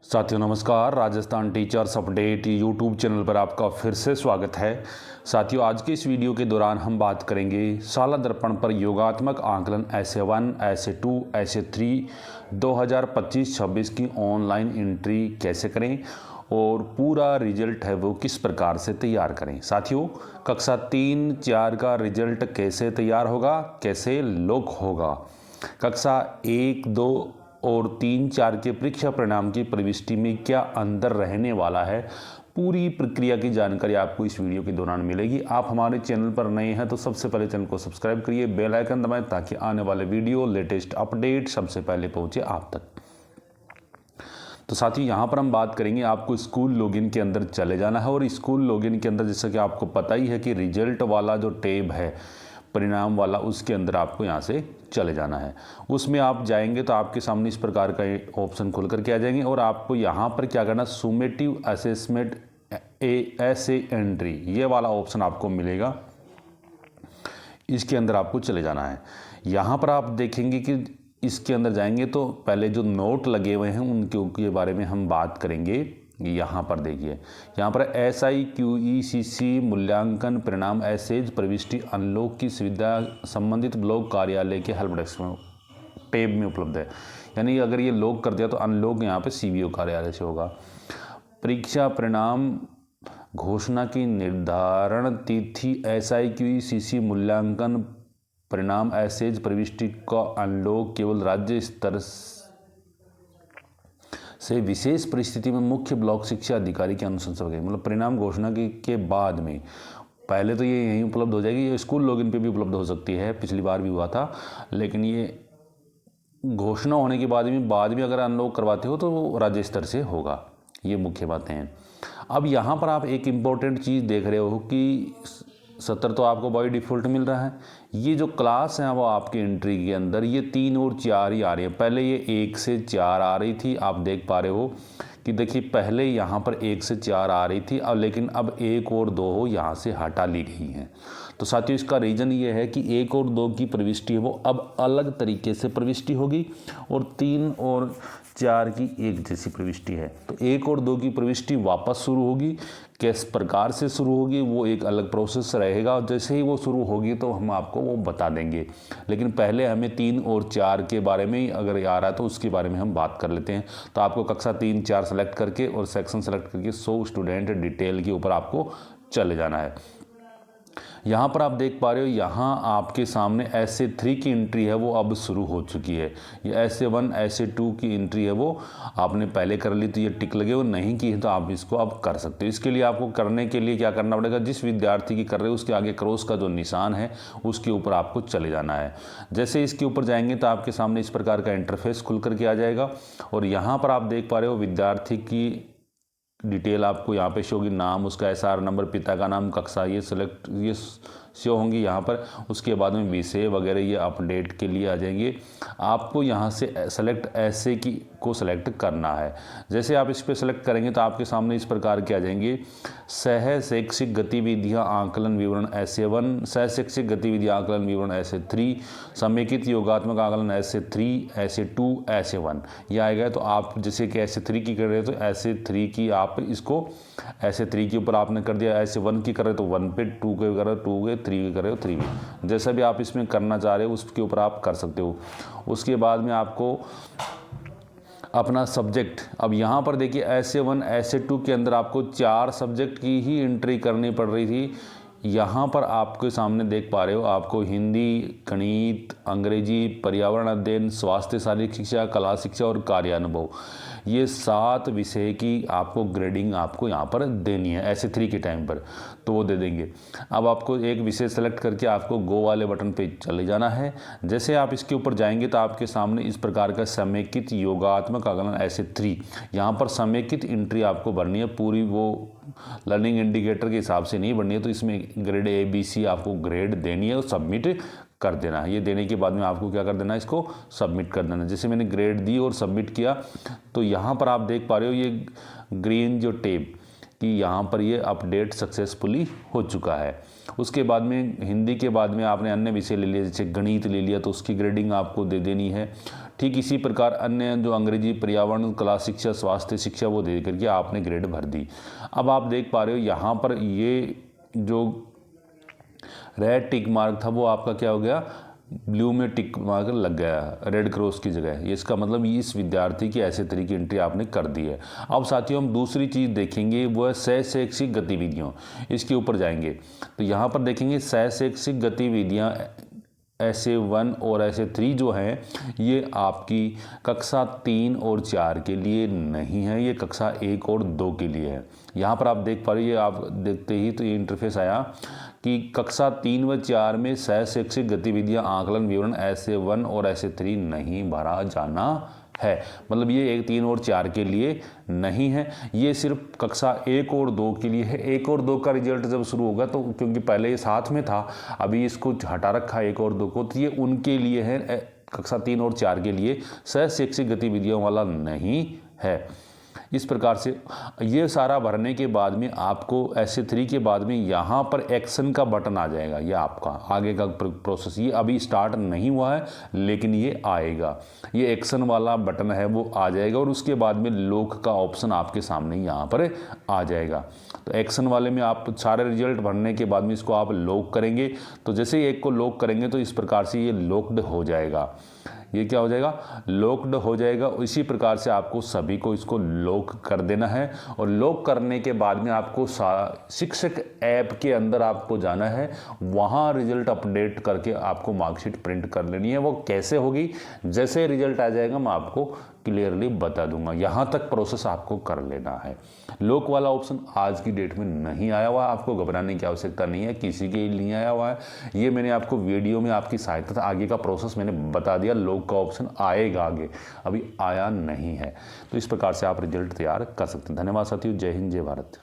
साथियों नमस्कार। Rajasthan teachers update YouTube channel पर आपका फिर से स्वागत है। साथियों आज के इस वीडियो के दौरान हम बात करेंगे साला दर्पण पर योगात्मक आकलन ऐसे 1, ऐसे 2, ऐसे 3 2025-26 की ऑनलाइन एंट्री कैसे करें और पूरा रिजल्ट है वो किस प्रकार से तैयार करें। साथियों कक्षा 3-4 का रिजल्ट कैसे तैयार होगा, कैसे लॉक होगा, कक्षा 1-2 और 3-4 के परीक्षा परिणाम की प्रविष्टि में क्या अंतर रहने वाला है, पूरी प्रक्रिया की जानकारी आपको इस वीडियो के दौरान मिलेगी। आप हमारे चैनल पर नए हैं तो सबसे पहले चैनल को सब्सक्राइब करिए, बेल आइकन दबाएं ताकि आने वाले वीडियो लेटेस्ट अपडेट सबसे पहले पहुंचे आप तक। तो साथियों यहाँ पर हम बात करेंगे, आपको स्कूल लॉगिन के अंदर चले जाना है और स्कूल लॉगिन के अंदर जैसा कि आपको पता ही है कि रिजल्ट वाला जो टैब है परिणाम वाला, उसके अंदर आपको यहाँ से चले जाना है। उसमें आप जाएंगे तो आपके सामने इस प्रकार का ऑप्शन खुल करके आ जाएंगे और आपको यहाँ पर क्या करना, सुमेटिव असेसमेंट ऐसे एंट्री, ये वाला ऑप्शन आपको मिलेगा। इसके अंदर आपको चले जाना है। यहाँ पर आप देखेंगे कि इसके अंदर जाएंगे तो पहले जो नोट लगे हुए हैं उनके बारे में हम बात करेंगे। यहाँ पर देखिए, यहाँ पर SIQECC मूल्यांकन परिणाम एसेज प्रविष्टि अनलॉक की सुविधा संबंधित ब्लॉक कार्यालय के हेल्प डेस्क में टैब में उपलब्ध है। यानी अगर ये लॉक कर दिया तो अनलॉक यहाँ पे CBO कार्यालय से होगा। परीक्षा परिणाम घोषणा की निर्धारण तिथि SIQECC मूल्यांकन परिणाम एसेज प्रविष्टि का अनलॉक केवल राज्य स्तर से विशेष परिस्थिति में मुख्य ब्लॉक शिक्षा अधिकारी की अनुशंसा वगैरह, मतलब परिणाम घोषणा के बाद में, पहले तो ये यहीं उपलब्ध हो जाएगी, ये स्कूल लॉगिन पे भी उपलब्ध हो सकती है, पिछली बार भी हुआ था, लेकिन ये घोषणा होने के बाद में अगर अनलॉक करवाते हो तो वो राज्य स्तर से होगा। ये मुख्य बातें हैं। अब यहाँ पर आप एक इम्पोर्टेंट चीज़ देख रहे हो कि 70 तो आपको बाय डिफ़ॉल्ट मिल रहा है। ये जो क्लास है वो आपकी एंट्री के अंदर ये 3 और 4 ही आ रही है। पहले ये 1 से 4 आ रही थी, आप देख पा रहे हो कि देखिए पहले यहाँ पर 1 से 4 आ रही थी, अब लेकिन अब 1 और 2 यहाँ से हटा ली गई हैं। तो साथियों इसका रीज़न ये है कि 1 और 2 की प्रविष्टि है वो अब अलग तरीके से प्रविष्टि होगी और 3 और 4 की एक जैसी प्रविष्टि है। तो 1 और 2 की प्रविष्टि वापस शुरू होगी। किस प्रकार से शुरू होगी वो एक अलग प्रोसेस रहेगा और जैसे ही वो शुरू होगी तो हम आपको वो बता देंगे। लेकिन पहले हमें 3 और 4 के बारे में अगर आ रहा है तो उसके बारे में हम बात कर लेते हैं। तो आपको कक्षा 3-4 सेलेक्ट करके और सेक्शन सेलेक्ट करके 100 स्टूडेंट डिटेल के ऊपर आपको चले जाना है। यहाँ पर आप देख पा रहे हो, यहाँ आपके सामने ऐसे 3 की एंट्री है वो अब शुरू हो चुकी है। ये ऐसे 1, ऐसे 2 की एंट्री है वो आपने पहले कर ली तो ये टिक लगे, वो नहीं की है तो आप इसको अब कर सकते हो। इसके लिए आपको करने के लिए क्या करना पड़ेगा, जिस विद्यार्थी की कर रहे हो उसके आगे क्रॉस का जो निशान है उसके ऊपर आपको चले जाना है। जैसे इसके ऊपर जाएंगे तो आपके सामने इस प्रकार का इंटरफेस खुल करके आ जाएगा और यहाँ पर आप देख पा रहे हो विद्यार्थी की डिटेल आपको यहाँ पे शो होगी, नाम, उसका SR नंबर, पिता का नाम, कक्षा, ये शो होंगी यहाँ पर। उसके बाद में विषय वगैरह ये अपडेट के लिए आ जाएंगे। आपको यहाँ से सेलेक्ट ऐसे की को सेलेक्ट करना है। जैसे आप इस पर सेलेक्ट करेंगे तो आपके सामने इस प्रकार के आ जाएंगे, सह शैक्षिक गतिविधियाँ आकलन विवरण ऐसे 1, सह शैक्षिक गतिविधियाँ आकलन विवरण ऐसे 3, समेकित योगात्मक आकलन ऐसे 3, ऐसे 2, ऐसे 1 ये आएगा। तो आप जैसे कि ऐसे 3 की कर रहे हो तो ऐसे 3 की आप इसको ऐसे 3 के ऊपर आपने कर दिया, ऐसे 1 की कर रहे हो तो 1 पे, 2 के कर रहे हो 2 के, 3 के कर रहे हो 3 पे, जैसा भी आप इसमें करना चाह रहे हो उसके ऊपर आप कर सकते हो। उसके बाद में आपको अपना सब्जेक्ट, अब यहाँ पर देखिए ऐसे 1, ऐसे 2 के अंदर आपको 4 सब्जेक्ट की ही एंट्री करनी पड़ रही थी। यहाँ पर आपके सामने देख पा रहे हो, आपको हिंदी, गणित, अंग्रेजी, पर्यावरण अध्ययन, स्वास्थ्य शारीरिक शिक्षा, कला शिक्षा और कार्यानुभव, ये 7 विषय की आपको ग्रेडिंग आपको यहाँ पर देनी है ऐसे 3 के टाइम पर, तो वो दे देंगे। अब आपको एक विषय सेलेक्ट करके आपको गो वाले बटन पे चले जाना है। जैसे आप इसके ऊपर जाएंगे तो आपके सामने इस प्रकार का समेकित योगात्मक आकलन ऐसे 3, यहाँ पर समेकित एंट्री आपको भरनी है पूरी, वो लर्निंग इंडिकेटर के हिसाब से नहीं बननी है। तो इसमें ग्रेड ABC आपको ग्रेड देनी है और सबमिट कर देना है। ये देने के बाद में आपको क्या कर देना है, इसको सबमिट कर देना। जैसे मैंने ग्रेड दी और सबमिट किया तो यहाँ पर आप देख पा रहे हो ये ग्रीन जो टैब कि यहाँ पर ये अपडेट सक्सेसफुली हो चुका है। उसके बाद में हिंदी के बाद में आपने अन्य विषय ले लिया, जैसे गणित ले लिया तो उसकी ग्रेडिंग आपको दे देनी है। ठीक इसी प्रकार अन्य जो अंग्रेजी, पर्यावरण, कला शिक्षा, स्वास्थ्य शिक्षा वो दे करके आपने ग्रेड भर दी। अब आप देख पा रहे हो यहाँ पर ये जो रेड टिक मार्क था वो आपका क्या हो गया, ब्लू में टिक मार्क लग गया रेड क्रॉस की जगह। ये इसका मतलब इस विद्यार्थी की ऐसे तरीके एंट्री आपने कर दी है। अब साथियों हम दूसरी चीज़ देखेंगे, वो है सहशैक्षिक गतिविधियों, इसके ऊपर जाएंगे। तो यहाँ पर देखेंगे सहशैक्षिक गतिविधियाँ ऐसे 1 और ऐसे 3 जो हैं ये आपकी कक्षा 3 और 4 के लिए नहीं है, ये कक्षा 1 और 2 के लिए है। यहाँ पर आप देख पा रहे हैं, ये आप देखते ही तो ये इंटरफेस आया कि कक्षा 3 व 4 में सहशैक्षिक गतिविधियाँ, आकलन, विवरण ऐसे 1 और ऐसे 3 नहीं भरा जाना है। मतलब ये 1, 3 और 4 के लिए नहीं है, ये सिर्फ कक्षा 1 और 2 के लिए है। 1 और 2 का रिजल्ट जब शुरू होगा तो क्योंकि पहले ये साथ में था, अभी इसको हटा रखा 1 और 2 को, तो ये उनके लिए है, कक्षा 3 और 4 के लिए सहशैक्षिक गतिविधियों वाला नहीं है। इस प्रकार से ये सारा भरने के बाद में आपको ऐसे 3 के बाद में यहाँ पर एक्शन का बटन आ जाएगा। ये आपका आगे का प्रोसेस ये अभी स्टार्ट नहीं हुआ है लेकिन ये आएगा, ये एक्शन वाला बटन है वो आ जाएगा और उसके बाद में लॉक का ऑप्शन आपके सामने यहाँ पर आ जाएगा। तो एक्शन वाले में आप सारे रिजल्ट भरने के बाद में इसको आप लॉक करेंगे, तो जैसे ही एक को लॉक करेंगे तो इस प्रकार से ये लॉक्ड हो जाएगा। ये क्या हो जाएगा, लॉक्ड हो जाएगा। इसी प्रकार से आपको सभी को इसको लॉक कर देना है और लॉक करने के बाद में आपको शिक्षक ऐप के अंदर आपको जाना है, वहाँ रिजल्ट अपडेट करके आपको मार्कशीट प्रिंट कर लेनी है। वो कैसे होगी, जैसे रिजल्ट आ जाएगा मैं आपको क्लियरली बता दूंगा। यहाँ तक प्रोसेस आपको कर लेना है। लॉक वाला ऑप्शन आज की डेट में नहीं आया हुआ है, आपको घबराने की आवश्यकता नहीं है, किसी के लिए नहीं आया हुआ है। ये मैंने आपको वीडियो में आपकी सहायता था, आगे का प्रोसेस मैंने बता दिया। लॉक का ऑप्शन आएगा आगे, अभी आया नहीं है। तो इस प्रकार से आप रिजल्ट तैयार कर सकते हैं। धन्यवाद साथियों, जय हिंद, जय भारत।